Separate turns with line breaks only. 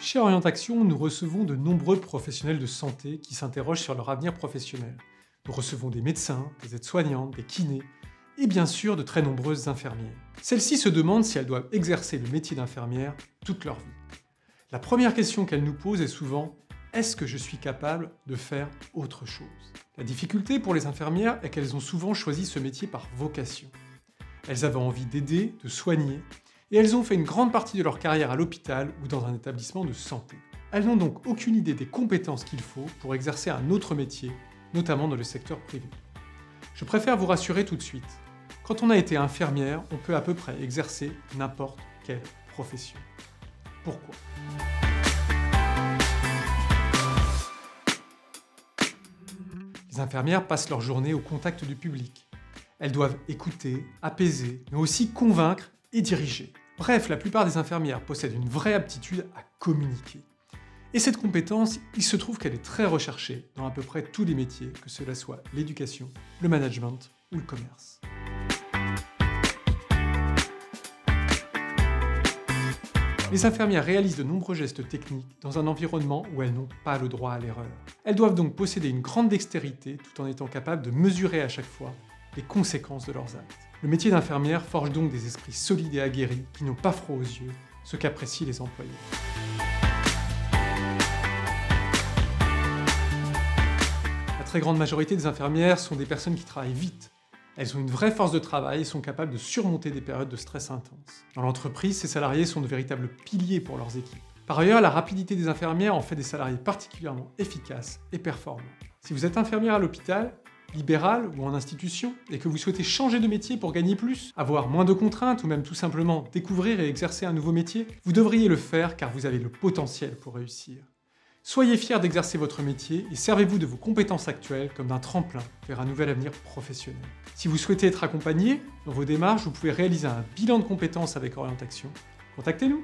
Chez Orientation, nous recevons de nombreux professionnels de santé qui s'interrogent sur leur avenir professionnel. Nous recevons des médecins, des aides-soignantes, des kinés et bien sûr de très nombreuses infirmières. Celles-ci se demandent si elles doivent exercer le métier d'infirmière toute leur vie. La première question qu'elles nous posent est souvent « Est-ce que je suis capable de faire autre chose ?» La difficulté pour les infirmières est qu'elles ont souvent choisi ce métier par vocation. Elles avaient envie d'aider, de soigner, et elles ont fait une grande partie de leur carrière à l'hôpital ou dans un établissement de santé. Elles n'ont donc aucune idée des compétences qu'il faut pour exercer un autre métier, notamment dans le secteur privé. Je préfère vous rassurer tout de suite. Quand on a été infirmière, on peut à peu près exercer n'importe quelle profession. Pourquoi ? Les infirmières passent leur journée au contact du public. Elles doivent écouter, apaiser, mais aussi convaincre et diriger. Bref, la plupart des infirmières possèdent une vraie aptitude à communiquer. Et cette compétence, il se trouve qu'elle est très recherchée dans à peu près tous les métiers, que cela soit l'éducation, le management ou le commerce. Les infirmières réalisent de nombreux gestes techniques dans un environnement où elles n'ont pas le droit à l'erreur. Elles doivent donc posséder une grande dextérité tout en étant capables de mesurer à chaque fois les conséquences de leurs actes. Le métier d'infirmière forge donc des esprits solides et aguerris qui n'ont pas froid aux yeux, ce qu'apprécient les employés. La très grande majorité des infirmières sont des personnes qui travaillent vite. Elles ont une vraie force de travail et sont capables de surmonter des périodes de stress intense. Dans l'entreprise, ces salariés sont de véritables piliers pour leurs équipes. Par ailleurs, la rapidité des infirmières en fait des salariés particulièrement efficaces et performants. Si vous êtes infirmière à l'hôpital, libéral ou en institution, et que vous souhaitez changer de métier pour gagner plus, avoir moins de contraintes ou même tout simplement découvrir et exercer un nouveau métier, vous devriez le faire car vous avez le potentiel pour réussir. Soyez fiers d'exercer votre métier et servez-vous de vos compétences actuelles comme d'un tremplin vers un nouvel avenir professionnel. Si vous souhaitez être accompagné dans vos démarches, vous pouvez réaliser un bilan de compétences avec Orientation. Contactez-nous!